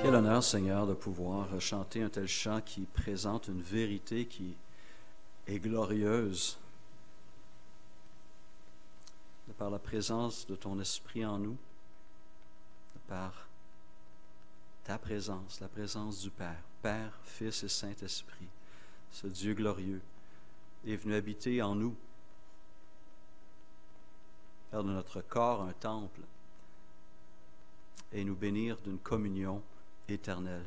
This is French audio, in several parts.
Quel honneur, Seigneur, de pouvoir chanter un tel chant qui présente une vérité qui est glorieuse, de par la présence de ton Esprit en nous, de par ta présence, la présence du Père, Père, Fils et Saint-Esprit, ce Dieu glorieux, est venu habiter en nous, faire de notre corps un temple et nous bénir d'une communion éternelle.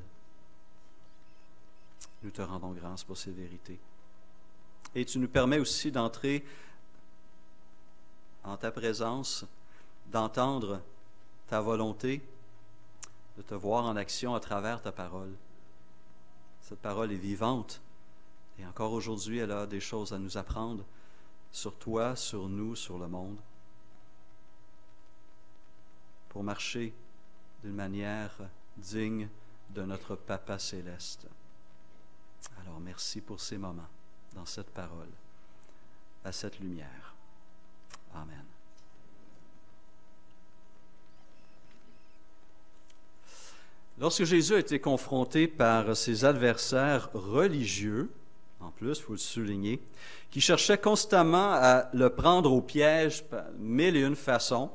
Nous te rendons grâce pour ces vérités. Et tu nous permets aussi d'entrer en ta présence, d'entendre ta volonté, de te voir en action à travers ta parole. Cette parole est vivante et encore aujourd'hui, elle a des choses à nous apprendre sur toi, sur nous, sur le monde, pour marcher d'une manière digne de notre Papa céleste. Alors, merci pour ces moments dans cette parole, à cette lumière. Amen. Lorsque Jésus a été confronté par ses adversaires religieux, en plus, il faut le souligner, qui cherchaient constamment à le prendre au piège par mille et une façons,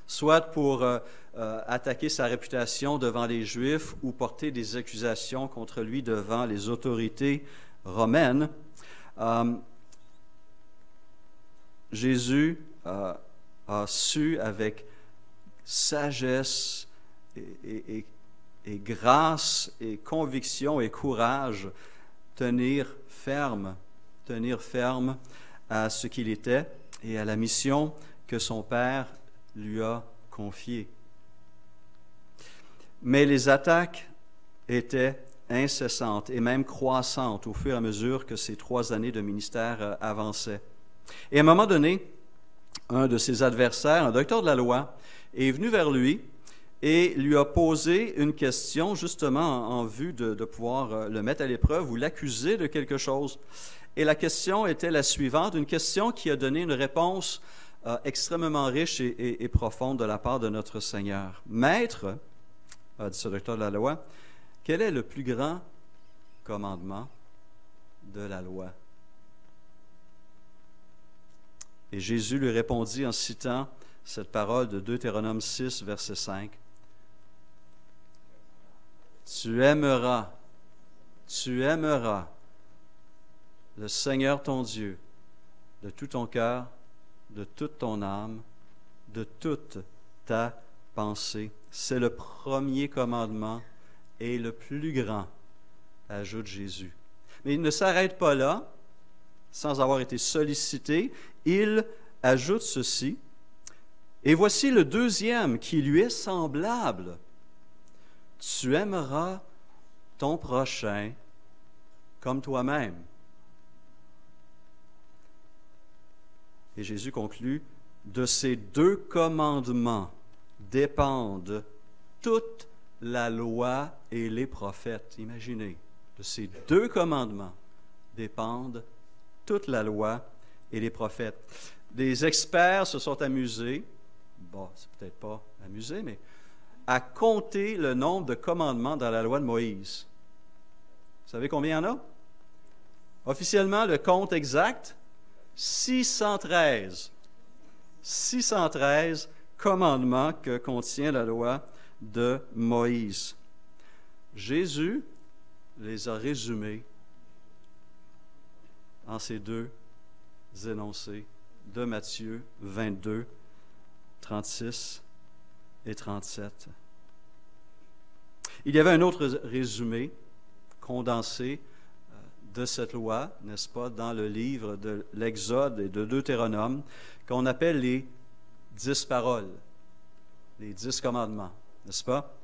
soit pour attaquer sa réputation devant les Juifs ou porter des accusations contre lui devant les autorités romaines, Jésus a su avec sagesse et grâce et conviction et courage tenir ferme à ce qu'il était et à la mission que son Père lui a confiée. Mais les attaques étaient incessantes et même croissantes au fur et à mesure que ces 3 années de ministère avançaient. Et à un moment donné, un de ses adversaires, un docteur de la loi, est venu vers lui et lui a posé une question justement en vue de pouvoir le mettre à l'épreuve ou l'accuser de quelque chose. Et la question était la suivante, une question qui a donné une réponse extrêmement riche et profonde de la part de notre Seigneur. « Maître, a dit ce docteur de la loi, quel est le plus grand commandement de la loi? » Et Jésus lui répondit en citant cette parole de Deutéronome 6, verset 5. « Tu aimeras le Seigneur ton Dieu de tout ton cœur, de toute ton âme, de toute ta pensée. » C'est le premier commandement et le plus grand, ajoute Jésus. Mais il ne s'arrête pas là, sans avoir été sollicité. Il ajoute ceci. Et voici le deuxième qui lui est semblable. Tu aimeras ton prochain comme toi-même. Et Jésus conclut, de ces 2 commandements dépendent toute la loi et les prophètes. Imaginez, de ces 2 commandements dépendent toute la loi et les prophètes. Des experts se sont amusés, c'est peut-être pas amusé, mais à compter le nombre de commandements dans la loi de Moïse. Vous savez combien il y en a? Officiellement, le compte exact, 613. 613 commandements que contient la loi de Moïse. Jésus les a résumés en ces 2 énoncés de Matthieu 22, 36 et 37. Il y avait un autre résumé condensé de cette loi, n'est-ce pas, dans le livre de l'Exode et de Deutéronome, qu'on appelle les 10 paroles, les 10 commandements, n'est-ce pas?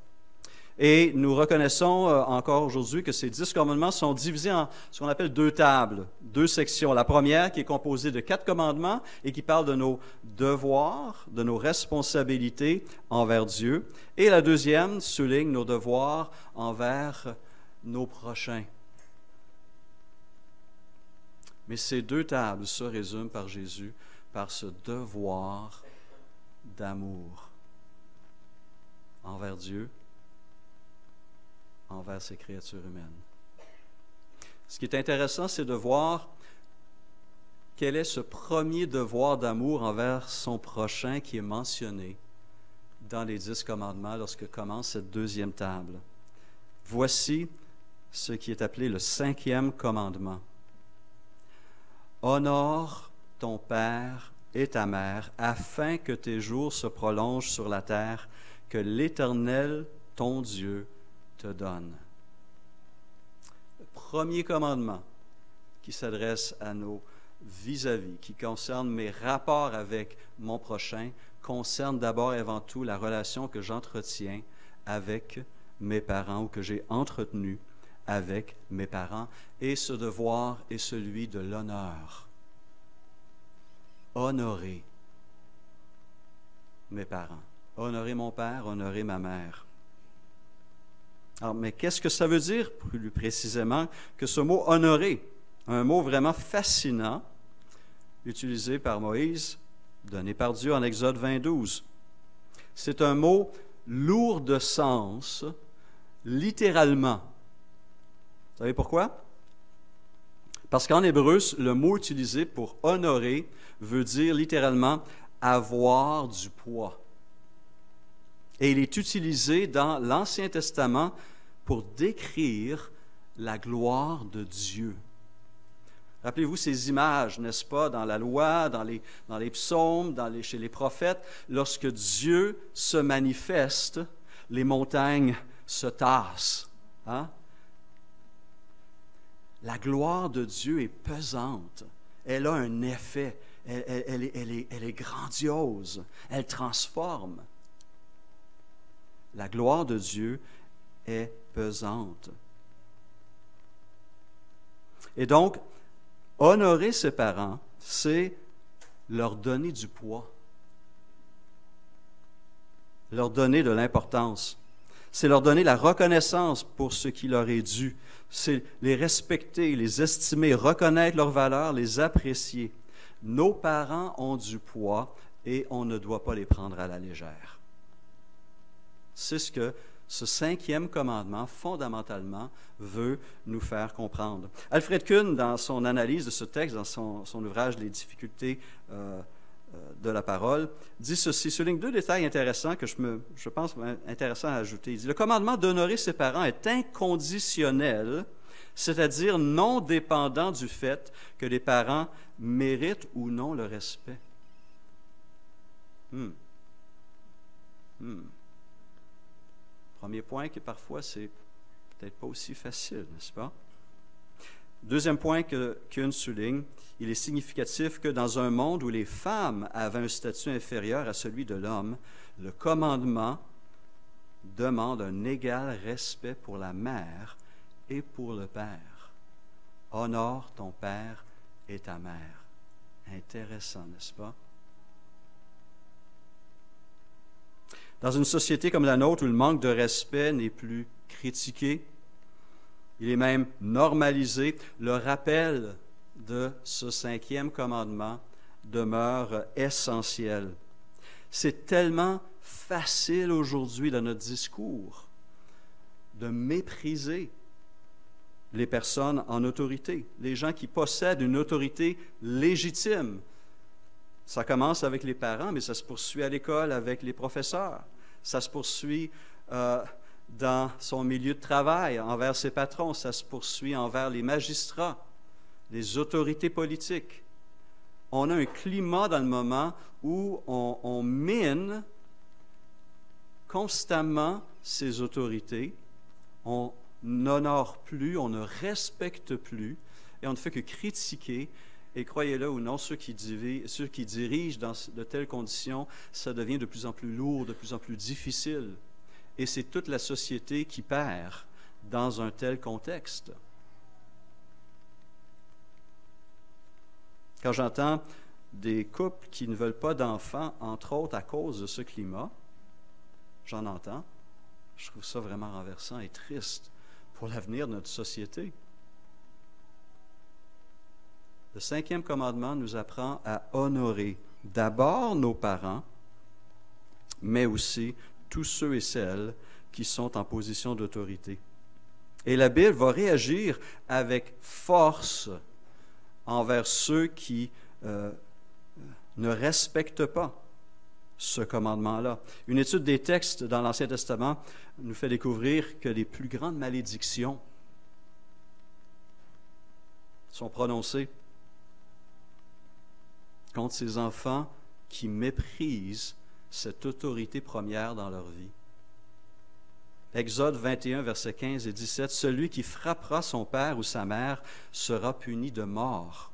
Et nous reconnaissons encore aujourd'hui que ces 10 commandements sont divisés en ce qu'on appelle 2 tables, 2 sections. La première qui est composée de 4 commandements et qui parle de nos devoirs, de nos responsabilités envers Dieu. Et la deuxième souligne nos devoirs envers nos prochains. Mais ces 2 tables se résument par Jésus, par ce devoir d'amour envers Dieu envers ces créatures humaines. Ce qui est intéressant, c'est de voir quel est ce premier devoir d'amour envers son prochain qui est mentionné dans les 10 commandements lorsque commence cette deuxième table. Voici ce qui est appelé le 5e commandement. Honore ton père et ta mère, afin que tes jours se prolongent sur la terre, que l'Éternel, ton Dieu, te donne. Le premier commandement qui s'adresse à nos vis-à-vis, qui concerne mes rapports avec mon prochain, concerne d'abord et avant tout la relation que j'entretiens avec mes parents ou que j'ai entretenue avec mes parents. Et ce devoir est celui de l'honneur. Honorer mes parents. Honorer mon père, honorer ma mère. Alors, mais qu'est-ce que ça veut dire, plus précisément, que ce mot « honorer », un mot vraiment fascinant, utilisé par Moïse, donné par Dieu en Exode 20:12. C'est un mot lourd de sens, littéralement. Vous savez pourquoi? Parce qu'en hébreu, le mot utilisé pour honorer veut dire littéralement avoir du poids. Et il est utilisé dans l'Ancien Testament pour décrire la gloire de Dieu. Rappelez-vous ces images, n'est-ce pas, dans la loi, dans les psaumes, chez les prophètes, lorsque Dieu se manifeste, les montagnes se tassent. Hein? La gloire de Dieu est pesante. Elle a un effet. Elle est grandiose. Elle transforme. La gloire de Dieu est pesante. Et donc, honorer ses parents, c'est leur donner du poids, leur donner de l'importance. C'est leur donner la reconnaissance pour ce qui leur est dû. C'est les respecter, les estimer, reconnaître leurs valeurs, les apprécier. Nos parents ont du poids et on ne doit pas les prendre à la légère. C'est ce que ce 5e commandement, fondamentalement, veut nous faire comprendre. Alfred Kuhn, dans son analyse de ce texte, dans son ouvrage « Les difficultés de la parole », dit ceci, souligne 2 détails intéressants que je pense intéressants à ajouter. Il dit « Le commandement d'honorer ses parents est inconditionnel, c'est-à-dire non dépendant du fait que les parents méritent ou non le respect. » Premier point que parfois c'est peut-être pas aussi facile, n'est-ce pas? Deuxième point que Kuhn souligne, il est significatif que dans un monde où les femmes avaient un statut inférieur à celui de l'homme, le commandement demande un égal respect pour la mère et pour le père. Honore ton père et ta mère. Intéressant, n'est-ce pas? Dans une société comme la nôtre où le manque de respect n'est plus critiqué, il est même normalisé, le rappel de ce 5e commandement demeure essentiel. C'est tellement facile aujourd'hui dans notre discours de mépriser les personnes en autorité, les gens qui possèdent une autorité légitime. Ça commence avec les parents, mais ça se poursuit à l'école avec les professeurs. Ça se poursuit dans son milieu de travail, envers ses patrons. Ça se poursuit envers les magistrats, les autorités politiques. On a un climat dans le moment où on mine constamment ces autorités. On n'honore plus, on ne respecte plus, et on ne fait que critiquer. Et croyez-le ou non, ceux qui dirigent dans de telles conditions, ça devient de plus en plus lourd, de plus en plus difficile. Et c'est toute la société qui perd dans un tel contexte. Quand j'entends des couples qui ne veulent pas d'enfants, entre autres à cause de ce climat, j'en entends, je trouve ça vraiment renversant et triste pour l'avenir de notre société. Le 5e commandement nous apprend à honorer d'abord nos parents, mais aussi tous ceux et celles qui sont en position d'autorité. Et la Bible va réagir avec force envers ceux qui ne respectent pas ce commandement-là. Une étude des textes dans l'Ancien Testament nous fait découvrir que les plus grandes malédictions sont prononcées contre ces enfants qui méprisent cette autorité première dans leur vie. Exode 21, versets 15 et 17, « Celui qui frappera son père ou sa mère sera puni de mort.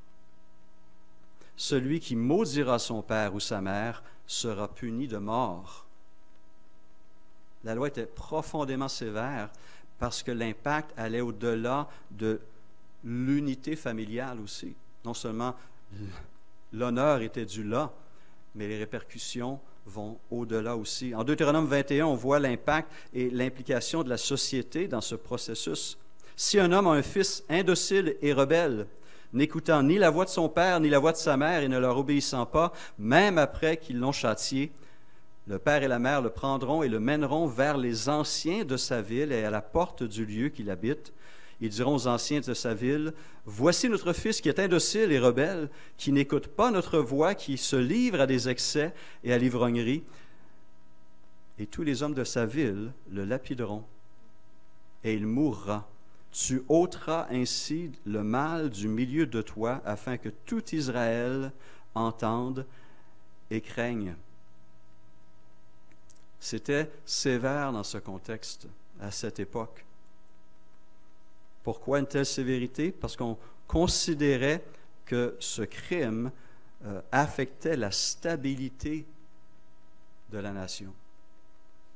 Celui qui maudira son père ou sa mère sera puni de mort. » La loi était profondément sévère parce que l'impact allait au-delà de l'unité familiale aussi. Non seulement l'honneur était dû là, mais les répercussions vont au-delà aussi. En Deutéronome 21, on voit l'impact et l'implication de la société dans ce processus. Si un homme a un fils indocile et rebelle, n'écoutant ni la voix de son père ni la voix de sa mère et ne leur obéissant pas, même après qu'ils l'ont châtié, le père et la mère le prendront et le mèneront vers les anciens de sa ville et à la porte du lieu qu'il habite. Ils diront aux anciens de sa ville, « Voici notre fils qui est indocile et rebelle, qui n'écoute pas notre voix, qui se livre à des excès et à l'ivrognerie. » Et tous les hommes de sa ville le lapideront, et il mourra. Tu ôteras ainsi le mal du milieu de toi, afin que tout Israël entende et craigne. C'était sévère dans ce contexte, à cette époque. Pourquoi une telle sévérité? Parce qu'on considérait que ce crime affectait la stabilité de la nation,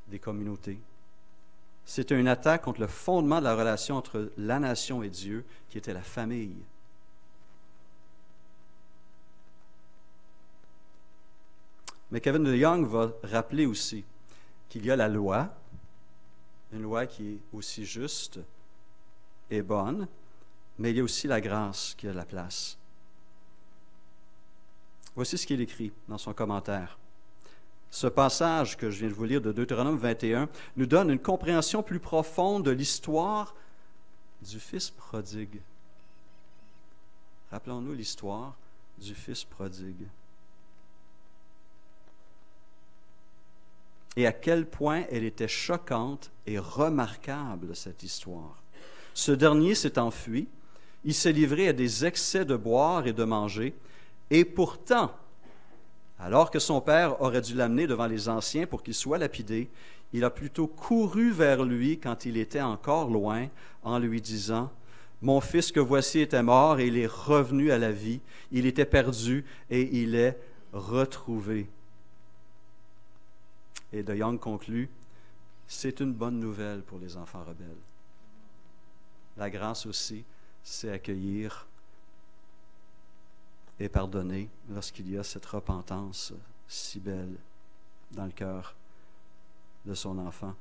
des communautés. C'était une attaque contre le fondement de la relation entre la nation et Dieu, qui était la famille. Mais Kevin DeYoung va rappeler aussi qu'il y a la loi, une loi qui est aussi juste et bonne, mais il y a aussi la grâce qui a la place. Voici ce qu'il écrit dans son commentaire. Ce passage que je viens de vous lire de Deutéronome 21 nous donne une compréhension plus profonde de l'histoire du Fils prodigue. Rappelons-nous l'histoire du Fils prodigue. Et à quel point elle était choquante et remarquable, cette histoire. Ce dernier s'est enfui, il s'est livré à des excès de boire et de manger, et pourtant, alors que son père aurait dû l'amener devant les anciens pour qu'il soit lapidé, il a plutôt couru vers lui quand il était encore loin, en lui disant, « Mon fils que voici était mort et il est revenu à la vie, il était perdu et il est retrouvé. » Et DeYoung conclut, « C'est une bonne nouvelle pour les enfants rebelles. » La grâce aussi, c'est accueillir et pardonner lorsqu'il y a cette repentance si belle dans le cœur de son enfant.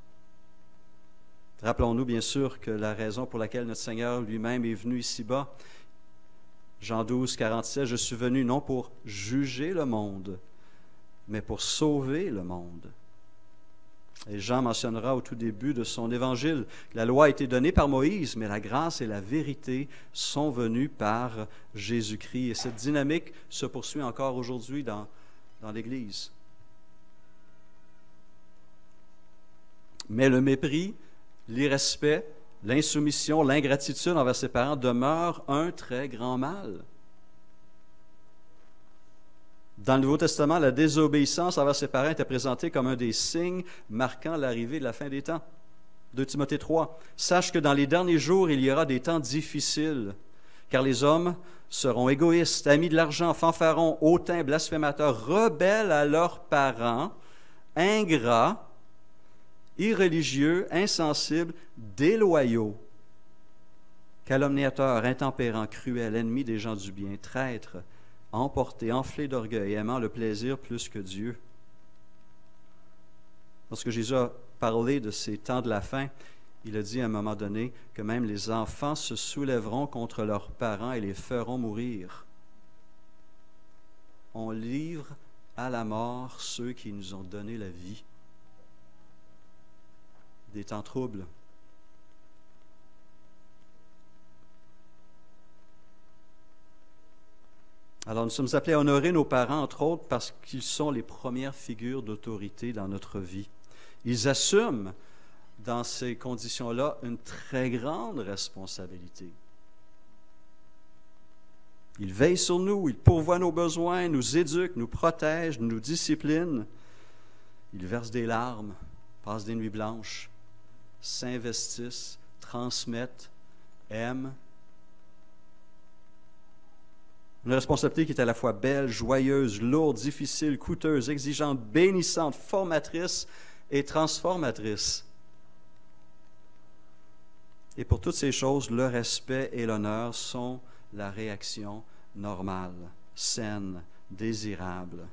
Rappelons-nous bien sûr que la raison pour laquelle notre Seigneur lui-même est venu ici-bas, Jean 12, 47, « Je suis venu non pour juger le monde, mais pour sauver le monde. » Et Jean mentionnera au tout début de son évangile que la loi a été donnée par Moïse, mais la grâce et la vérité sont venues par Jésus-Christ. Et cette dynamique se poursuit encore aujourd'hui dans l'Église. Mais le mépris, l'irrespect, l'insoumission, l'ingratitude envers ses parents demeurent un très grand mal. Dans le Nouveau Testament, la désobéissance envers ses parents était présentée comme un des signes marquant l'arrivée de la fin des temps. 2 Timothée 3. « Sache que dans les derniers jours, il y aura des temps difficiles, car les hommes seront égoïstes, amis de l'argent, fanfarons, hautains, blasphémateurs, rebelles à leurs parents, ingrats, irréligieux, insensibles, déloyaux, calomniateurs, intempérants, cruels, ennemis des gens du bien, traîtres, emportés, enflés d'orgueil, aimant le plaisir plus que Dieu. » Lorsque Jésus a parlé de ces temps de la fin, il a dit à un moment donné que même les enfants se soulèveront contre leurs parents et les feront mourir. On livre à la mort ceux qui nous ont donné la vie. Des temps troubles. Alors nous sommes appelés à honorer nos parents, entre autres, parce qu'ils sont les premières figures d'autorité dans notre vie. Ils assument, dans ces conditions-là, une très grande responsabilité. Ils veillent sur nous, ils pourvoient nos besoins, nous éduquent, nous protègent, nous disciplinent. Ils versent des larmes, passent des nuits blanches, s'investissent, transmettent, aiment. Une responsabilité qui est à la fois belle, joyeuse, lourde, difficile, coûteuse, exigeante, bénissante, formatrice et transformatrice. Et pour toutes ces choses, le respect et l'honneur sont la réaction normale, saine, désirable.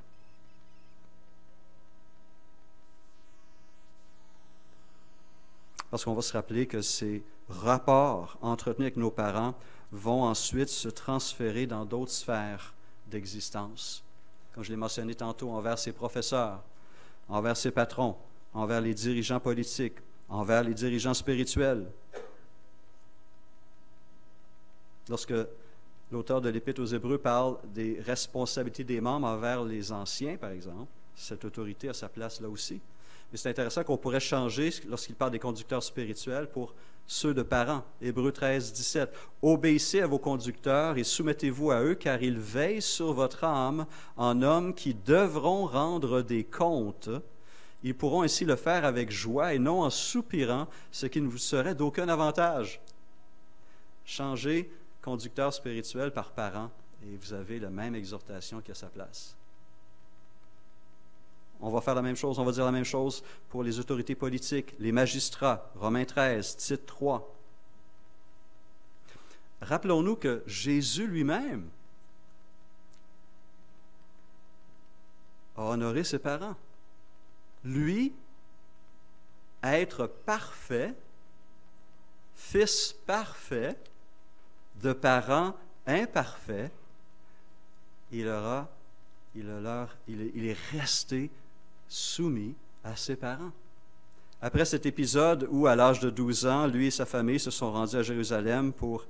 Parce qu'on va se rappeler que ces rapports entretenus avec nos parents vont ensuite se transférer dans d'autres sphères d'existence. Comme je l'ai mentionné tantôt, envers ses professeurs, envers ses patrons, envers les dirigeants politiques, envers les dirigeants spirituels. Lorsque l'auteur de l'Épître aux Hébreux parle des responsabilités des membres envers les anciens, par exemple, cette autorité a sa place là aussi. Mais c'est intéressant qu'on pourrait changer, lorsqu'il parle des conducteurs spirituels, pour ceux de parents. Hébreux 13, 17. Obéissez à vos conducteurs et soumettez-vous à eux, car ils veillent sur votre âme en hommes qui devront rendre des comptes. Ils pourront ainsi le faire avec joie et non en soupirant, ce qui ne vous serait d'aucun avantage. Changez conducteur spirituel par parent et vous avez la même exhortation qui a sa place. On va faire la même chose, on va dire la même chose pour les autorités politiques, les magistrats, Romains 13, Tite 3. Rappelons-nous que Jésus lui-même a honoré ses parents. Lui, être parfait, fils parfait, de parents imparfaits, il est resté soumis à ses parents. Après cet épisode où, à l'âge de 12 ans, lui et sa famille se sont rendus à Jérusalem pour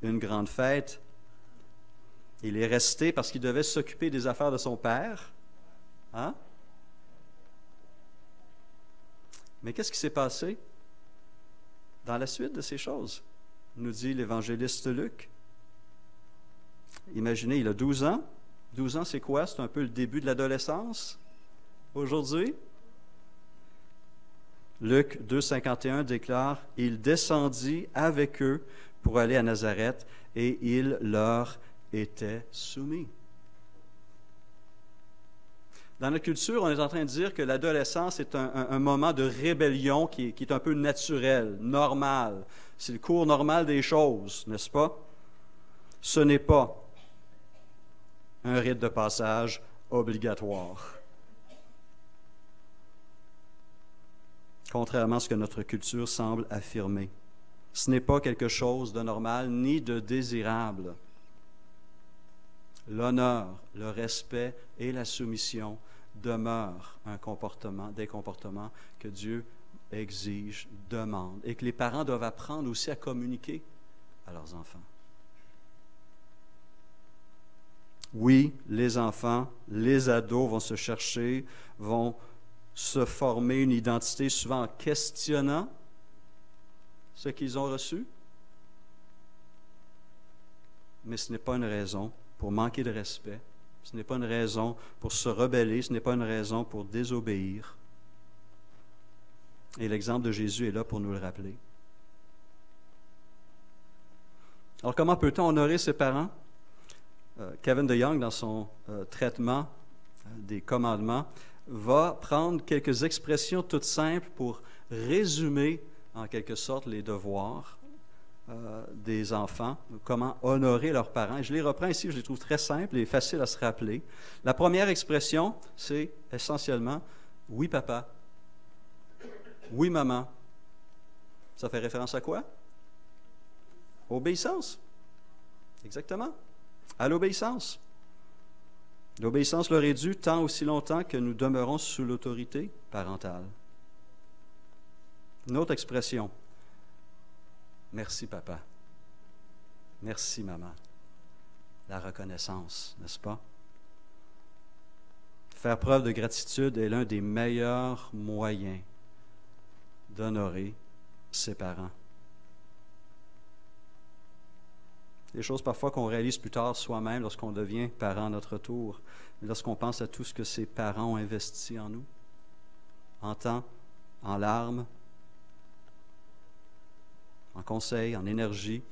une grande fête, il est resté parce qu'il devait s'occuper des affaires de son père. Hein? Mais qu'est-ce qui s'est passé dans la suite de ces choses? Nous dit l'évangéliste Luc. Imaginez, il a 12 ans. 12 ans, c'est quoi? C'est un peu le début de l'adolescence. Aujourd'hui, Luc 2, 51 déclare « Il descendit avec eux pour aller à Nazareth et il leur était soumis. » Dans notre culture, on est en train de dire que l'adolescence est un moment de rébellion qui est un peu naturel, normal. C'est le cours normal des choses, n'est-ce pas? Ce n'est pas un rite de passage obligatoire. Contrairement à ce que notre culture semble affirmer. Ce n'est pas quelque chose de normal ni de désirable. L'honneur, le respect et la soumission demeurent des comportements que Dieu exige, demande, et que les parents doivent apprendre aussi à communiquer à leurs enfants. Oui, les enfants, les ados vont se chercher, vont se former une identité souvent en questionnant ce qu'ils ont reçu, mais ce n'est pas une raison pour manquer de respect, ce n'est pas une raison pour se rebeller, ce n'est pas une raison pour désobéir. Et l'exemple de Jésus est là pour nous le rappeler. Alors, comment peut-on honorer ses parents? Kevin DeYoung, dans son traitement des commandements, va prendre quelques expressions toutes simples pour résumer, en quelque sorte, les devoirs des enfants, comment honorer leurs parents. Et je les reprends ici, je les trouve très simples et faciles à se rappeler. La première expression, c'est essentiellement « Oui, papa »,« Oui, maman ». Ça fait référence à quoi? Obéissance. Exactement. À l'obéissance. L'obéissance leur est due tant aussi longtemps que nous demeurons sous l'autorité parentale. Une autre expression. Merci, papa. Merci, maman. la reconnaissance, n'est-ce pas? Faire preuve de gratitude est l'un des meilleurs moyens d'honorer ses parents. Des choses parfois qu'on réalise plus tard soi-même lorsqu'on devient parent à notre tour, mais lorsqu'on pense à tout ce que ses parents ont investi en nous, en temps, en larmes, en conseils, en énergie,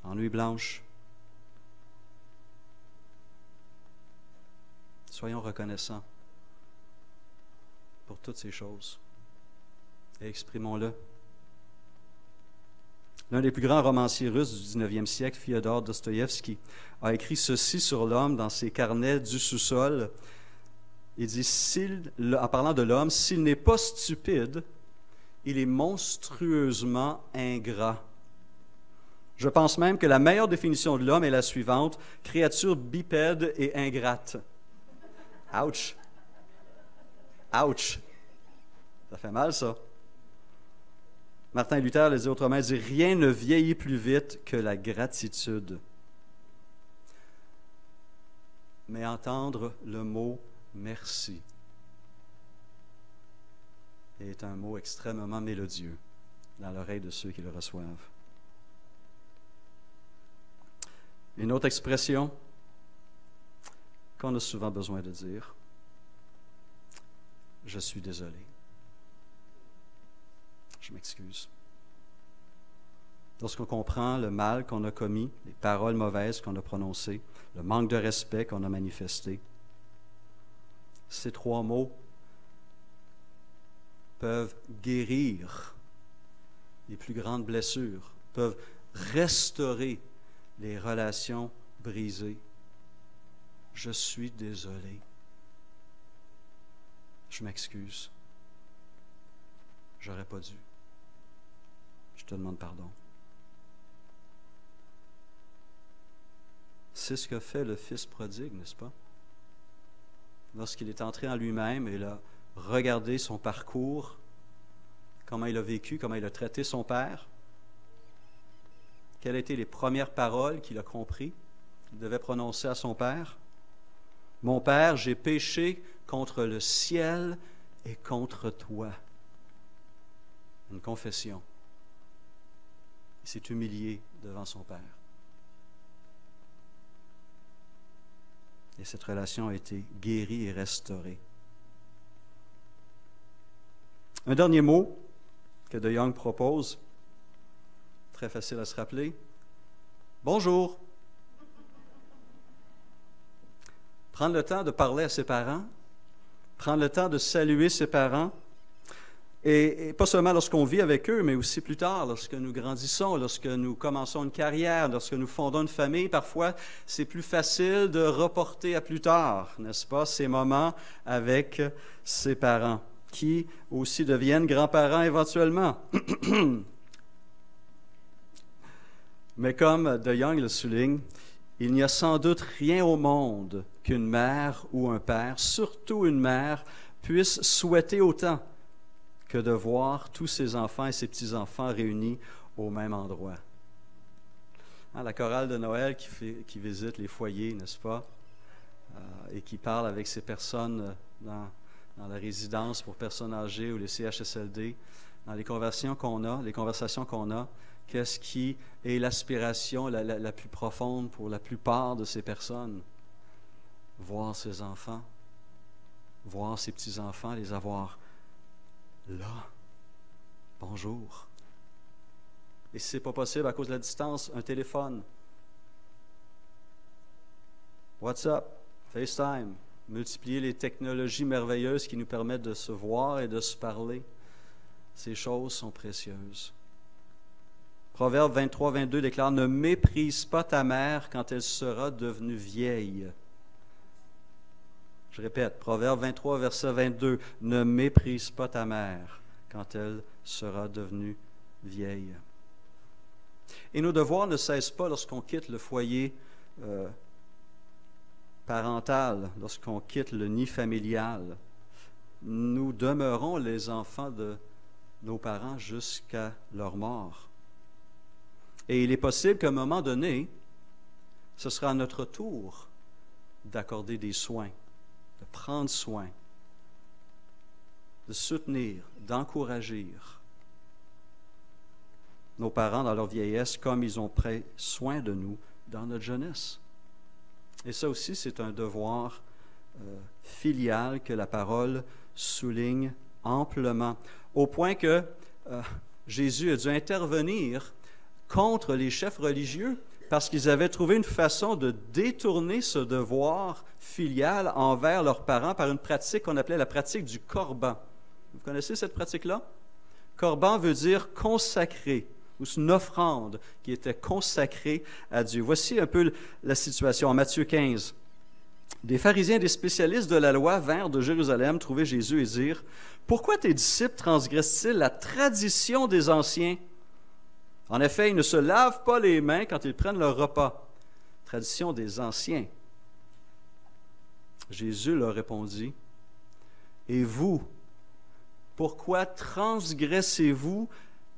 en nuit blanche. Soyons reconnaissants pour toutes ces choses et exprimons-le. L'un des plus grands romanciers russes du 19e siècle, Fyodor Dostoïevski, a écrit ceci sur l'homme dans ses carnets du sous-sol. Il dit, en parlant de l'homme, s'il n'est pas stupide, il est monstrueusement ingrat. Je pense même que la meilleure définition de l'homme est la suivante, créature bipède et ingrate. Ouch! Ouch! Ça fait mal, ça. Martin Luther le dit autrement, il dit « Rien ne vieillit plus vite que la gratitude. » Mais entendre le mot « merci » est un mot extrêmement mélodieux dans l'oreille de ceux qui le reçoivent. Une autre expression qu'on a souvent besoin de dire, « Je suis désolé. Je m'excuse. » Lorsqu'on comprend le mal qu'on a commis, les paroles mauvaises qu'on a prononcées, le manque de respect qu'on a manifesté, ces trois mots peuvent guérir les plus grandes blessures, peuvent restaurer les relations brisées. Je suis désolé. Je m'excuse. J'aurais pas dû. Je te demande pardon. C'est ce que fait le Fils prodigue, n'est-ce pas? Lorsqu'il est entré en lui-même et il a regardé son parcours, comment il a vécu, comment il a traité son Père, quelles étaient les premières paroles qu'il a compris, qu'il devait prononcer à son Père? « Mon Père, j'ai péché contre le ciel et contre toi. » Une confession. Il s'est humilié devant son Père. Et cette relation a été guérie et restaurée. Un dernier mot que De Young propose, très facile à se rappeler. Bonjour. Prendre le temps de parler à ses parents, prendre le temps de saluer ses parents, et pas seulement lorsqu'on vit avec eux, mais aussi plus tard, lorsque nous grandissons, lorsque nous commençons une carrière, lorsque nous fondons une famille, parfois c'est plus facile de reporter à plus tard, n'est-ce pas, ces moments avec ses parents, qui aussi deviennent grands-parents éventuellement. Mais comme De Young le souligne, il n'y a sans doute rien au monde qu'une mère ou un père, surtout une mère, puisse souhaiter autant que de voir tous ses enfants et ses petits-enfants réunis au même endroit. La chorale de Noël qui visite les foyers, n'est-ce pas, et qui parle avec ces personnes dans la résidence pour personnes âgées ou les CHSLD, dans les conversations qu'on a, qu'est-ce qui est l'aspiration la plus profonde pour la plupart de ces personnes? Voir ses enfants, voir ses petits-enfants, les avoir là. Bonjour. Et si ce n'est pas possible à cause de la distance, un téléphone. WhatsApp, FaceTime, multiplier les technologies merveilleuses qui nous permettent de se voir et de se parler. Ces choses sont précieuses. Proverbe 23-22 déclare « Ne méprise pas ta mère quand elle sera devenue vieille. » Je répète, Proverbe 23, verset 22, « Ne méprise pas ta mère quand elle sera devenue vieille. » Et nos devoirs ne cessent pas lorsqu'on quitte le foyer parental, lorsqu'on quitte le nid familial. Nous demeurons les enfants de nos parents jusqu'à leur mort. Et il est possible qu'à un moment donné, ce sera à notre tour d'accorder des soins, de prendre soin, de soutenir, d'encourager nos parents dans leur vieillesse comme ils ont pris soin de nous dans notre jeunesse. Et ça aussi, c'est un devoir filial que la parole souligne amplement, au point que Jésus a dû intervenir contre les chefs religieux parce qu'ils avaient trouvé une façon de détourner ce devoir filial envers leurs parents par une pratique qu'on appelait la pratique du corban. Vous connaissez cette pratique-là? Corban veut dire consacré, ou c'est une offrande qui était consacrée à Dieu. Voici un peu la situation en Matthieu 15. Des pharisiens et des spécialistes de la loi vinrent de Jérusalem trouver Jésus et dire « Pourquoi tes disciples transgressent-ils la tradition des anciens? En effet, ils ne se lavent pas les mains quand ils prennent leur repas. » Tradition des anciens. Jésus leur répondit « Et vous, pourquoi transgressez-vous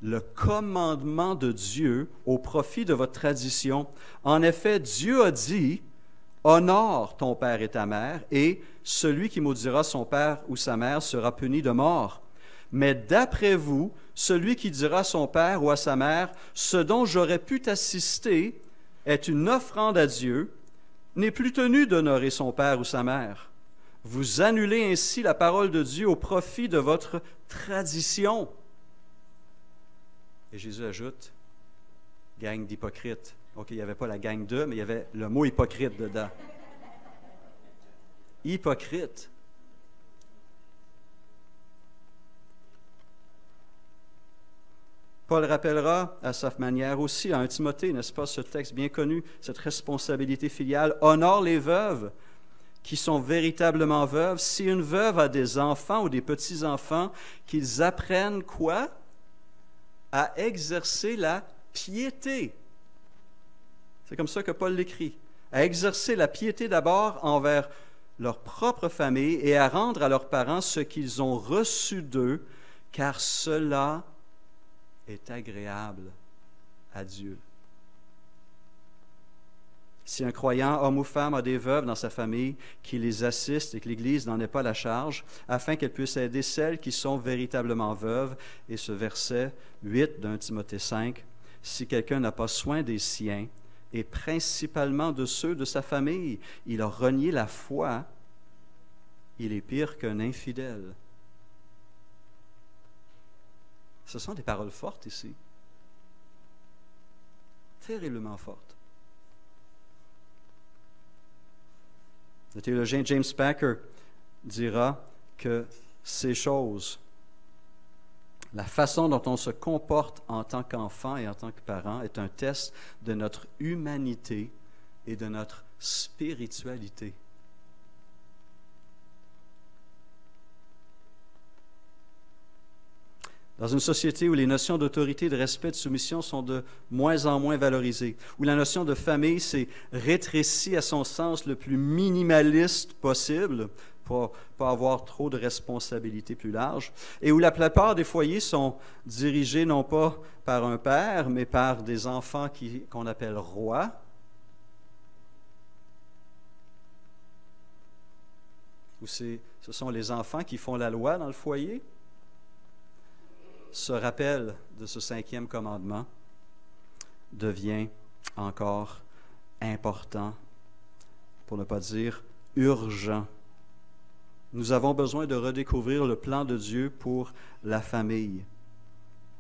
le commandement de Dieu au profit de votre tradition? En effet, Dieu a dit « Honore ton père et ta mère, et celui qui maudira son père ou sa mère sera puni de mort. Mais d'après vous, celui qui dira à son père ou à sa mère, ce dont j'aurais pu t'assister est une offrande à Dieu, n'est plus tenu d'honorer son père ou sa mère. Vous annulez ainsi la parole de Dieu au profit de votre tradition. » Et Jésus ajoute, gang d'hypocrites. OK, il n'y avait pas la gang de, mais il y avait le mot hypocrite dedans. Hypocrite. Paul rappellera à sa manière aussi à 1 Timothée, n'est-ce pas, ce texte bien connu, cette responsabilité filiale. Honore les veuves qui sont véritablement veuves. Si une veuve a des enfants ou des petits-enfants, qu'ils apprennent quoi? À exercer la piété. C'est comme ça que Paul l'écrit. À exercer la piété d'abord envers leur propre famille et à rendre à leurs parents ce qu'ils ont reçu d'eux, car cela est agréable à Dieu. Si un croyant, homme ou femme, a des veuves dans sa famille, qui les assistent et que l'Église n'en ait pas la charge, afin qu'elle puisse aider celles qui sont véritablement veuves. Et ce verset 8 d'un Timothée 5, si quelqu'un n'a pas soin des siens, et principalement de ceux de sa famille, il a renié la foi, il est pire qu'un infidèle. Ce sont des paroles fortes ici, terriblement fortes. Le théologien James Packer dira que ces choses, la façon dont on se comporte en tant qu'enfant et en tant que parent, est un test de notre humanité et de notre spiritualité. Dans une société où les notions d'autorité, de respect, de soumission sont de moins en moins valorisées, où la notion de famille s'est rétrécie à son sens le plus minimaliste possible, pour pas avoir trop de responsabilités plus larges, et où la plupart des foyers sont dirigés non pas par un père, mais par des enfants qu'on appelle rois, où ce sont les enfants qui font la loi dans le foyer, ce rappel de ce 5e commandement devient encore important, pour ne pas dire urgent. Nous avons besoin de redécouvrir le plan de Dieu pour la famille.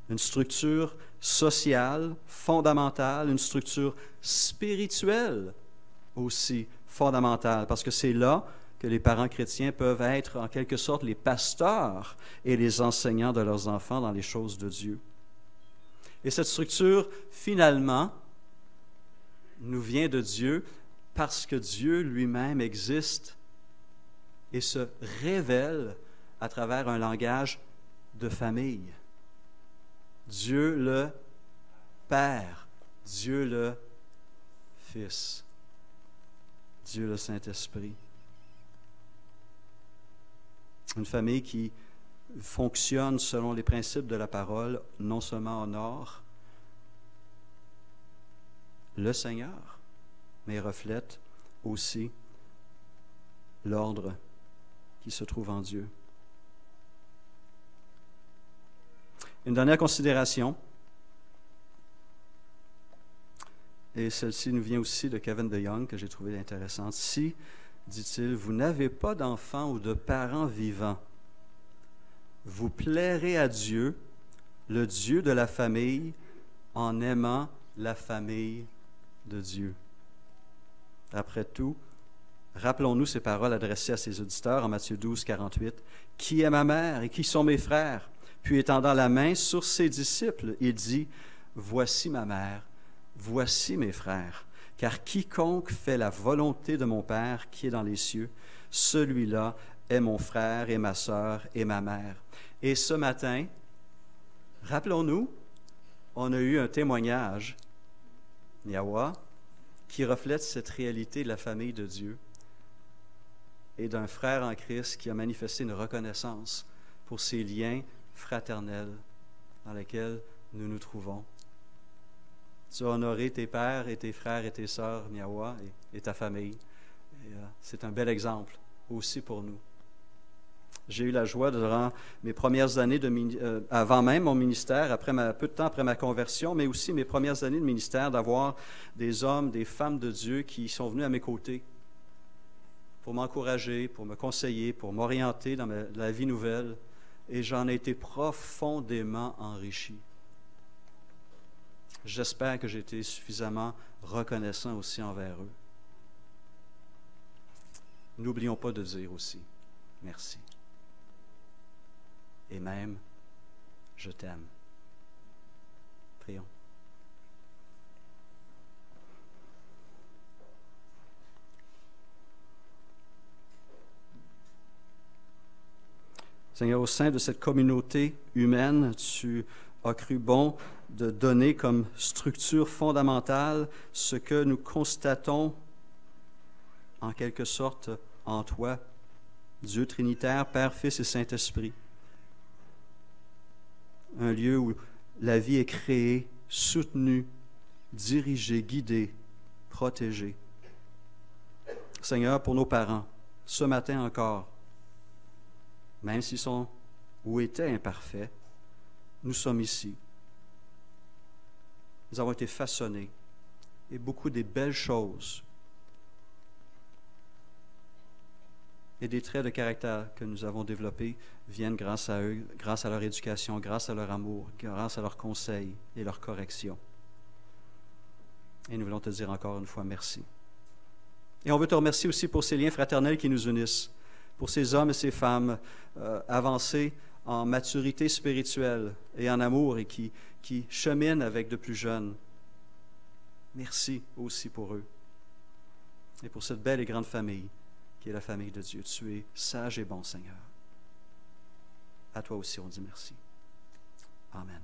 Une structure sociale fondamentale, une structure spirituelle aussi fondamentale, parce que c'est là que les parents chrétiens peuvent être en quelque sorte les pasteurs et les enseignants de leurs enfants dans les choses de Dieu. Et cette structure, finalement, nous vient de Dieu parce que Dieu lui-même existe et se révèle à travers un langage de famille. Dieu le Père, Dieu le Fils, Dieu le Saint-Esprit. Une famille qui fonctionne selon les principes de la parole, non seulement honore, le Seigneur, mais reflète aussi l'ordre qui se trouve en Dieu. Une dernière considération, et celle-ci nous vient aussi de Kevin DeYoung, que j'ai trouvée intéressante. Si, dit-il, vous n'avez pas d'enfants ou de parents vivants, vous plairez à Dieu, le Dieu de la famille, en aimant la famille de Dieu. Après tout, rappelons-nous ces paroles adressées à ses auditeurs en Matthieu 12, 48. « Qui est ma mère et qui sont mes frères? » Puis étendant la main sur ses disciples, il dit, « Voici ma mère, voici mes frères, car quiconque fait la volonté de mon Père qui est dans les cieux, celui-là est mon frère et ma sœur et ma mère. » Et ce matin, rappelons-nous, on a eu un témoignage, Niawa, qui reflète cette réalité de la famille de Dieu et d'un frère en Christ qui a manifesté une reconnaissance pour ces liens fraternels dans lesquels nous nous trouvons. Tu as honoré tes pères et tes frères et tes sœurs, Niawa, et ta famille. C'est un bel exemple aussi pour nous. J'ai eu la joie, durant mes premières années, avant même mon ministère, peu de temps après ma conversion, mais aussi mes premières années de ministère, d'avoir des hommes, des femmes de Dieu qui sont venus à mes côtés pour m'encourager, pour me conseiller, pour m'orienter dans la vie nouvelle. Et j'en ai été profondément enrichi. J'espère que j'ai été suffisamment reconnaissant aussi envers eux. N'oublions pas de dire aussi merci. Et même, je t'aime. Prions. Seigneur, au sein de cette communauté humaine, tu as cru bon de donner comme structure fondamentale ce que nous constatons en quelque sorte en toi, Dieu Trinitaire, Père, Fils et Saint-Esprit. Un lieu où la vie est créée, soutenue, dirigée, guidée, protégée. Seigneur, pour nos parents, ce matin encore, même s'ils sont ou étaient imparfaits, nous sommes ici. Nous avons été façonnés et beaucoup des belles choses et des traits de caractère que nous avons développés viennent grâce à eux, grâce à leur éducation, grâce à leur amour, grâce à leurs conseils et leur correction. Et nous voulons te dire encore une fois merci. Et on veut te remercier aussi pour ces liens fraternels qui nous unissent, pour ces hommes et ces femmes avancés en maturité spirituelle et en amour et qui cheminent avec de plus jeunes. Merci aussi pour eux et pour cette belle et grande famille qui est la famille de Dieu. Tu es sage et bon, Seigneur. À toi aussi, on dit merci. Amen.